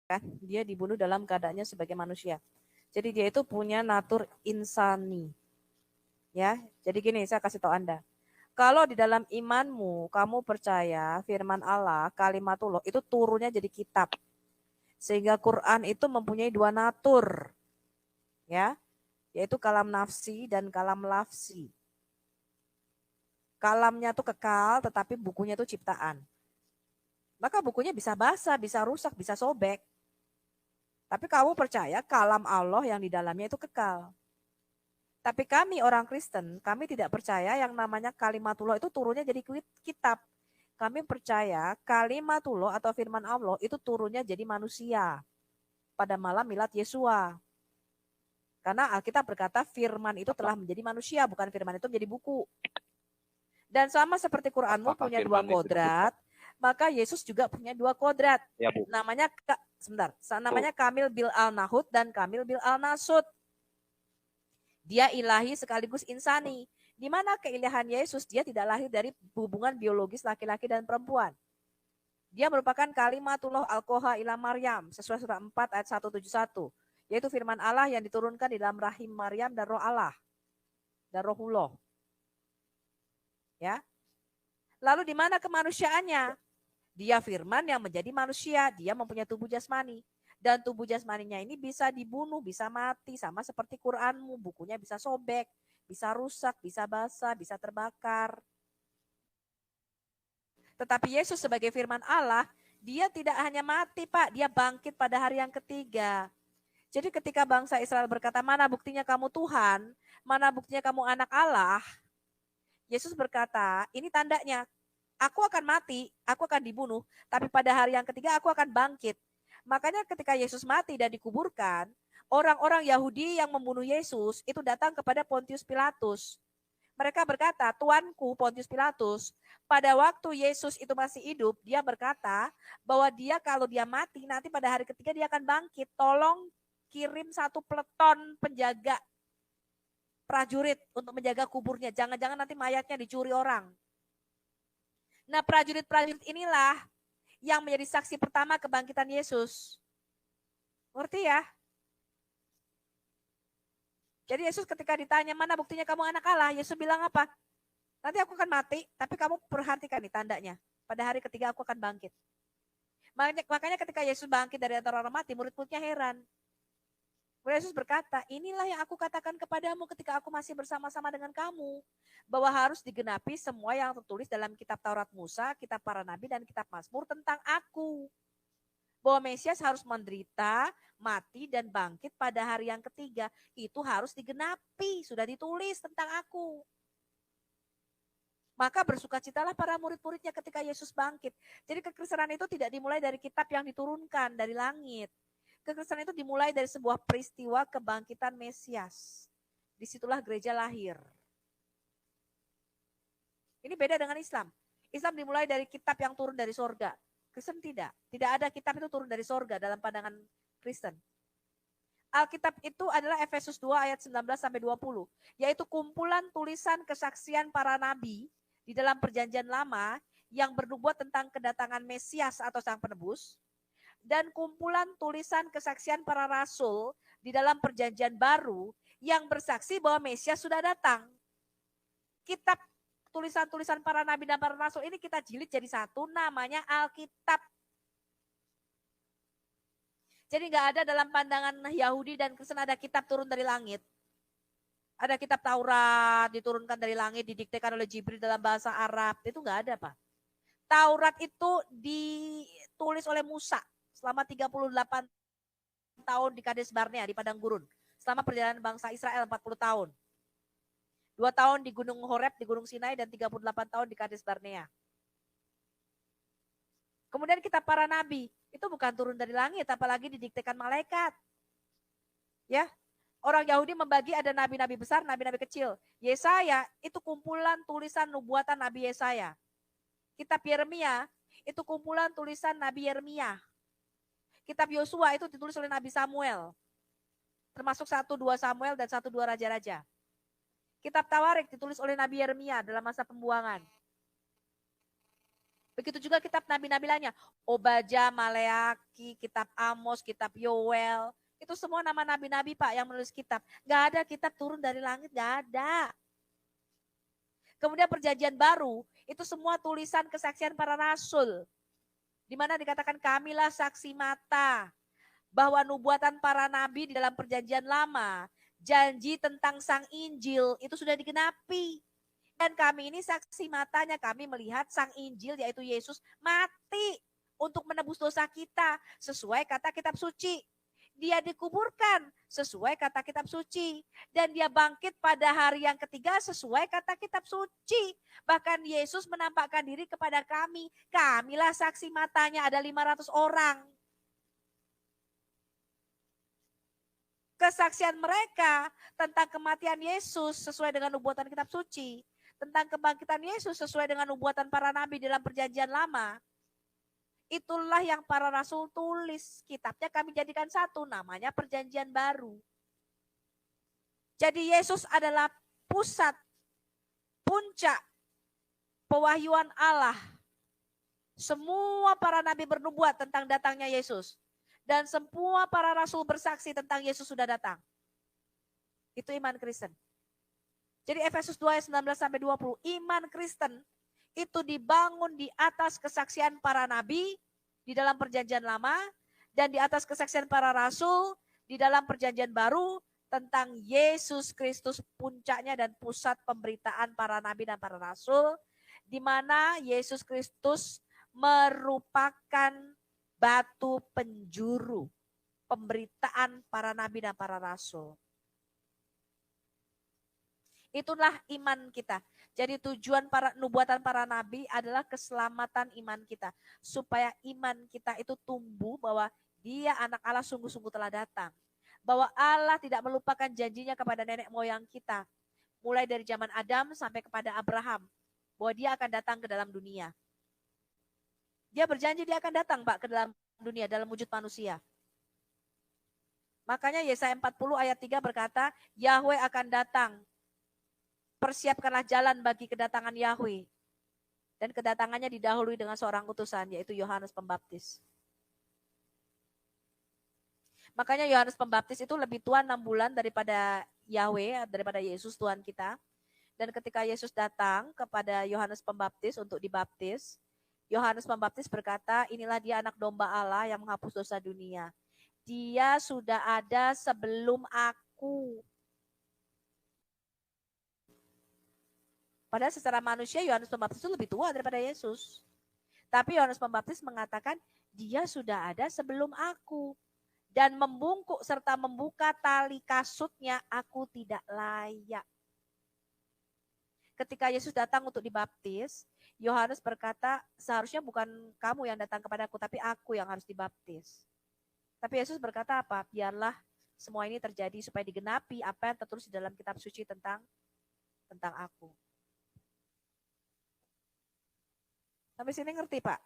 kan? Dia dibunuh dalam keadaannya sebagai manusia. Jadi dia itu punya natur insani. Ya, jadi gini saya kasih tahu Anda. Kalau di dalam imanmu kamu percaya firman Allah, kalimatullah itu turunnya jadi kitab. Sehingga Quran itu mempunyai dua natur. Ya, yaitu kalam nafsi dan kalam lafsi. Kalamnya tuh kekal tetapi bukunya itu ciptaan. Maka bukunya bisa basah, bisa rusak, bisa sobek. Tapi kamu percaya kalam Allah yang di dalamnya itu kekal. Tapi kami orang Kristen, kami tidak percaya yang namanya kalimatullah itu turunnya jadi kitab. Kami percaya kalimatullah atau firman Allah itu turunnya jadi manusia pada malam milad Yesua. Karena Alkitab berkata firman itu telah menjadi manusia, bukan firman itu menjadi buku. Dan sama seperti Quranmu punya dua kodrat, maka Yesus juga punya dua kodrat. Ya, Bu. Namanya Kamil Bil Al-Nahud dan Kamil Bil Al-Nasud. Dia ilahi sekaligus insani. Di mana keilahan Yesus, dia tidak lahir dari hubungan biologis laki-laki dan perempuan. Dia merupakan kalimatullah al-qoha ila Maryam, sesuai surah 4 ayat 171. Yaitu firman Allah yang diturunkan di dalam rahim Maryam dan roh Allah. Dan rohullah. Ya. Lalu di mana kemanusiaannya? Dia firman yang menjadi manusia, dia mempunyai tubuh jasmani. Dan tubuh jasmaninya ini bisa dibunuh, bisa mati, sama seperti Quranmu, bukunya bisa sobek, bisa rusak, bisa basah, bisa terbakar. Tetapi Yesus sebagai firman Allah, dia tidak hanya mati Pak, dia bangkit pada hari yang ketiga. Jadi ketika bangsa Israel berkata, mana buktinya kamu Tuhan, mana buktinya kamu anak Allah, Yesus berkata, ini tandanya, aku akan mati, aku akan dibunuh, tapi pada hari yang ketiga aku akan bangkit. Makanya ketika Yesus mati dan dikuburkan, orang-orang Yahudi yang membunuh Yesus itu datang kepada Pontius Pilatus. Mereka berkata, Tuanku Pontius Pilatus, pada waktu Yesus itu masih hidup, dia berkata bahwa dia kalau dia mati, nanti pada hari ketiga dia akan bangkit. Tolong kirim satu peleton penjaga prajurit untuk menjaga kuburnya. Jangan-jangan nanti mayatnya dicuri orang. Nah prajurit-prajurit inilah yang menjadi saksi pertama kebangkitan Yesus. Ngerti ya? Jadi Yesus ketika ditanya, mana buktinya kamu anak Allah? Yesus bilang apa? Nanti aku akan mati, tapi kamu perhatikan nih tandanya. Pada hari ketiga aku akan bangkit. Makanya ketika Yesus bangkit dari antara orang mati, murid-muridnya heran. Yesus berkata, inilah yang aku katakan kepadamu ketika aku masih bersama-sama dengan kamu. Bahwa harus digenapi semua yang tertulis dalam kitab Taurat Musa, kitab para nabi, dan kitab Mazmur tentang aku. Bahwa Mesias harus menderita, mati, dan bangkit pada hari yang ketiga. Itu harus digenapi, sudah ditulis tentang aku. Maka bersukacitalah para murid-muridnya ketika Yesus bangkit. Jadi kekristenan itu tidak dimulai dari kitab yang diturunkan dari langit. Kekristenan itu dimulai dari sebuah peristiwa kebangkitan Mesias. Disitulah gereja lahir. Ini beda dengan Islam. Islam dimulai dari kitab yang turun dari sorga. Kristen tidak. Tidak ada kitab itu turun dari sorga dalam pandangan Kristen. Alkitab itu adalah Efesus 2 ayat 19-20. Yaitu kumpulan tulisan kesaksian para nabi di dalam perjanjian lama yang bernubuat tentang kedatangan Mesias atau Sang Penebus. Dan kumpulan tulisan kesaksian para rasul di dalam perjanjian baru yang bersaksi bahwa Mesias sudah datang. Kitab tulisan-tulisan para nabi dan para rasul ini kita jilid jadi satu, namanya Alkitab. Jadi nggak ada dalam pandangan Yahudi dan Kristen ada kitab turun dari langit. Ada kitab Taurat diturunkan dari langit, didiktekan oleh Jibril dalam bahasa Arab. Itu nggak ada, Pak. Taurat itu ditulis oleh Musa selama 38 tahun di Kades Barnea, di Padang Gurun. Selama perjalanan bangsa Israel 40 tahun. 2 tahun di Gunung Horeb, di Gunung Sinai, dan 38 tahun di Kades Barnea. Kemudian kitab para nabi, itu bukan turun dari langit, apalagi didiktekan malaikat. Ya, orang Yahudi membagi ada nabi-nabi besar, nabi-nabi kecil. Yesaya itu kumpulan tulisan nubuatan Nabi Yesaya. Kitab Yeremia itu kumpulan tulisan Nabi Yeremia. Kitab Yosua itu ditulis oleh Nabi Samuel. Termasuk 1-2 Samuel dan 1-2 Raja-Raja. Kitab Tawarik ditulis oleh Nabi Yeremia dalam masa pembuangan. Begitu juga kitab nabi-nabi lainnya. Obadya, Maleaki, kitab Amos, kitab Yoel. Itu semua nama nabi-nabi Pak yang menulis kitab. Gak ada kitab turun dari langit, gak ada. Kemudian perjanjian baru, itu semua tulisan kesaksian para rasul. Di mana dikatakan kamilah saksi mata bahwa nubuatan para nabi di dalam perjanjian lama, janji tentang sang Injil itu sudah digenapi. Dan kami ini saksi matanya, kami melihat sang Injil yaitu Yesus mati untuk menebus dosa kita sesuai kata kitab suci. Dia dikuburkan sesuai kata kitab suci. Dan dia bangkit pada hari yang ketiga sesuai kata kitab suci. Bahkan Yesus menampakkan diri kepada kami. Kamilah saksi matanya, ada 500 orang. Kesaksian mereka tentang kematian Yesus sesuai dengan nubuatan kitab suci. Tentang kebangkitan Yesus sesuai dengan nubuatan para nabi dalam perjanjian lama. Itulah yang para rasul tulis. Kitabnya kami jadikan satu, namanya perjanjian baru. Jadi Yesus adalah pusat, puncak pewahyuan Allah. Semua para nabi bernubuat tentang datangnya Yesus. Dan semua para rasul bersaksi tentang Yesus sudah datang. Itu iman Kristen. Jadi Efesus 2 ayat 19-20, iman Kristen itu dibangun di atas kesaksian para nabi di dalam perjanjian lama dan di atas kesaksian para rasul di dalam perjanjian baru tentang Yesus Kristus puncaknya dan pusat pemberitaan para nabi dan para rasul, di mana Yesus Kristus merupakan batu penjuru pemberitaan para nabi dan para rasul. Itulah iman kita. Jadi tujuan para nubuatan para nabi adalah keselamatan iman kita. Supaya iman kita itu tumbuh bahwa dia anak Allah sungguh-sungguh telah datang. Bahwa Allah tidak melupakan janjinya kepada nenek moyang kita. Mulai dari zaman Adam sampai kepada Abraham. Bahwa dia akan datang ke dalam dunia. Dia berjanji dia akan datang Pak ke dalam dunia dalam wujud manusia. Makanya Yesaya 40 ayat 3 berkata, Yahweh akan datang. Persiapkanlah jalan bagi kedatangan Yahweh. Dan kedatangannya didahului dengan seorang utusan, yaitu Yohanes Pembaptis. Makanya Yohanes Pembaptis itu lebih tua 6 bulan daripada Yahweh, daripada Yesus Tuhan kita. Dan ketika Yesus datang kepada Yohanes Pembaptis untuk dibaptis, Yohanes Pembaptis berkata, inilah dia anak domba Allah yang menghapus dosa dunia. Dia sudah ada sebelum aku. Padahal secara manusia Yohanes Pembaptis itu lebih tua daripada Yesus. Tapi Yohanes Pembaptis mengatakan, dia sudah ada sebelum aku. Dan membungkuk serta membuka tali kasutnya, aku tidak layak. Ketika Yesus datang untuk dibaptis, Yohanes berkata, seharusnya bukan kamu yang datang kepadaku, tapi aku yang harus dibaptis. Tapi Yesus berkata apa? Biarlah semua ini terjadi supaya digenapi apa yang tertulis di dalam kitab suci tentang aku. Sampai sini ngerti Pak?